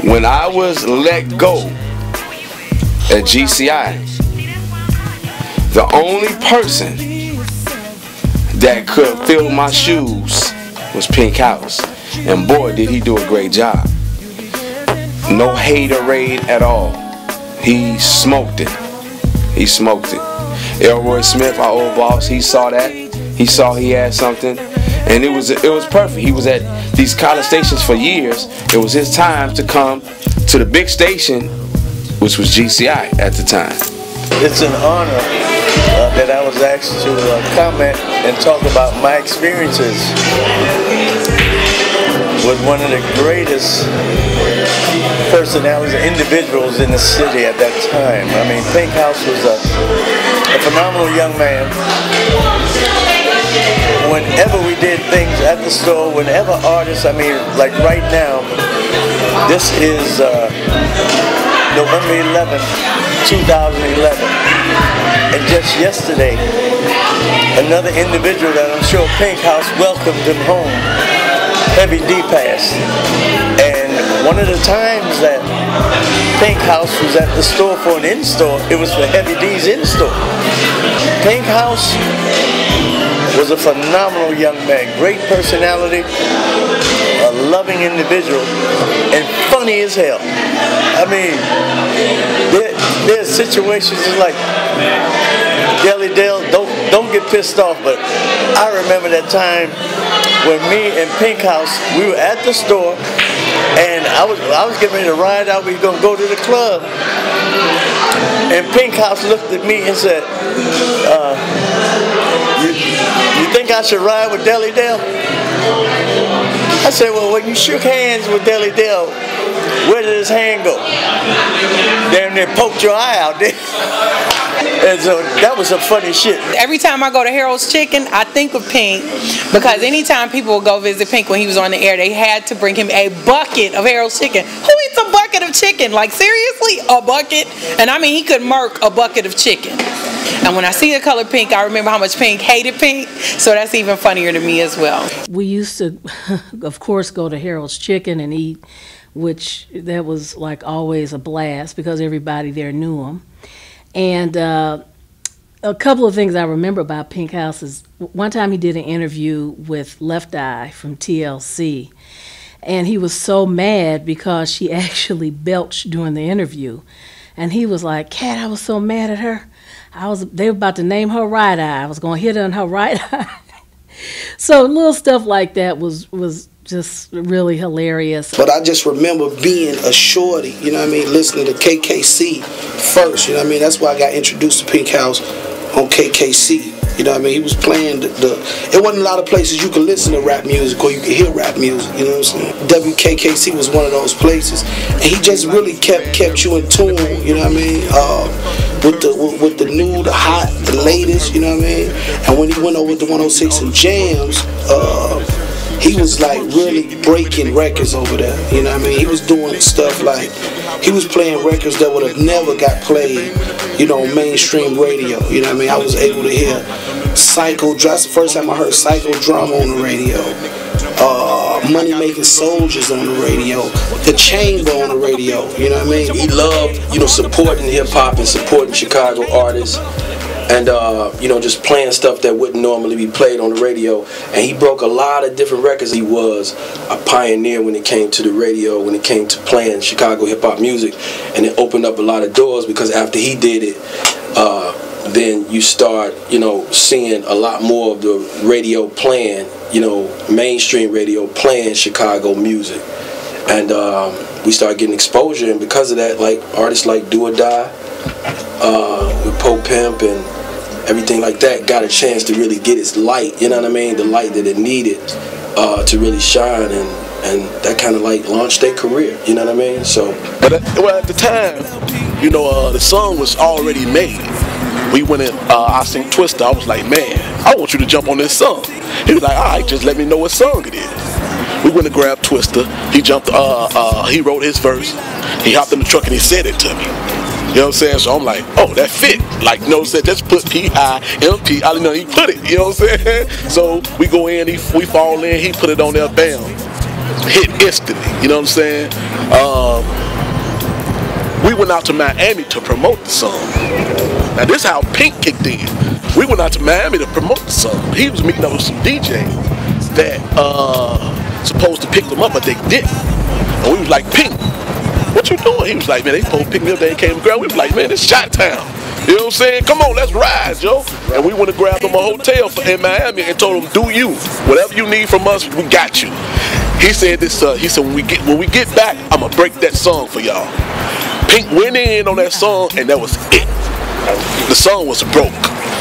When I was let go at GCI, the only person that could fill my shoes was Pink House. And boy, did he do a great job. No haterade at all. He smoked it. He smoked it. Elroy Smith, our old boss, he saw that. He saw he had something. And it was perfect. He was at these college stations for years. It was his time to come to the big station, which was GCI at the time. It's an honor that I was asked to comment and talk about my experiences with one of the greatest personalities, individuals in the city at that time. I mean, Pink House was a phenomenal young man. Whenever we did things at the store, whenever artists, I mean, like right now, this is November 11th, 2011. And just yesterday, another individual that I'm sure Pink House welcomed him home, Heavy D passed. And one of the times that Pink House was at the store for an in-store, it was for Heavy D's in-store. Pink House was a phenomenal young man, great personality, a loving individual, and funny as hell. I mean, there's situations like Deli Dale, don't get pissed off, but I remember that time when me and Pink House, we were at the store, and I was getting ready to ride out. We were gonna go to the club, and Pink House looked at me and said, "You think I should ride with Deli Dale?" I said, "Well, when you shook hands with Deli Dale, where did his hand go?" Damn near poked your eye out there. And so that was some funny shit. Every time I go to Harold's Chicken, I think of Pink, because anytime people would go visit Pink when he was on the air, they had to bring him a bucket of Harold's Chicken. Who eats a bucket of chicken? Like, seriously? A bucket? And I mean, he could murk a bucket of chicken. And when I see the color pink, I remember how much Pink hated pink, so that's even funnier to me as well. We used to, of course, go to Harold's Chicken and eat, which that was like always a blast because everybody there knew him. And a couple of things I remember about Pink House is one time he did an interview with Left Eye from TLC, and he was so mad because she actually belched during the interview. And he was like, "Cat, I was so mad at her. They were about to name her right eye. I was going to hit her in her right eye." So little stuff like that was just really hilarious. But I just remember being a shorty, you know what I mean, listening to KKC first, you know what I mean. That's why I got introduced to Pink House on KKC. You know what I mean? He was playing it wasn't a lot of places you could listen to rap music or you could hear rap music, you know what I'm saying? WKKC was one of those places. And he just really kept you in tune, you know what I mean? With the new, the hot, the latest, you know what I mean? And when he went over to 106 and Jams, he was like really breaking records over there, you know what I mean? He was doing stuff like, he was playing records that would have never got played, you know, mainstream radio, you know what I mean? I was able to hear Psycho, that's the first time I heard Psycho Drama on the radio, Money Making Soldiers on the radio, The Chamber on the radio, you know what I mean? He loved, you know, supporting hip-hop and supporting Chicago artists. And, you know, just playing stuff that wouldn't normally be played on the radio. And he broke a lot of different records. He was a pioneer when it came to the radio, when it came to playing Chicago hip-hop music. And it opened up a lot of doors because after he did it, then you start, you know, seeing a lot more of the radio playing, you know, mainstream radio playing Chicago music. And we started getting exposure. And because of that, like, artists like Do or Die, with Poe Pimp and everything like that got a chance to really get its light, you know what I mean, the light that it needed to really shine, and that kind of like launched their career, you know what I mean? So, but at the time, you know, the song was already made. We went in, I sing Twister. I was like, "Man, I want you to jump on this song." He was like, "All right, just let me know what song it is." We went and grabbed Twister. He jumped, he wrote his verse. He hopped in the truck and he said it to me. You know what I'm saying? So I'm like, oh, that fit. Like, you know what I'm saying? Just put P-I-M-P. I don't know, he put it. You know what I'm saying? So we go in, we fall in, he put it on there, bam. hit instantly. You know what I'm saying? We went out to Miami to promote the song. Now this is how Pink kicked in. We went out to Miami to promote the song. He was meeting up with some DJs that supposed to pick them up, but they didn't. And we was like, Pink, what you doing? He was like, man, they supposed to pick me up. They ain't came to grab. We was like, man, it's Shot Town. You know what I'm saying? Come on, let's ride, yo. And we went and grabbed them a hotel in Miami and told them, do you. Whatever you need from us, we got you. He said this. He said, when we get back, I'ma break that song for y'all. Pink went in on that song, and that was it. The song was broke.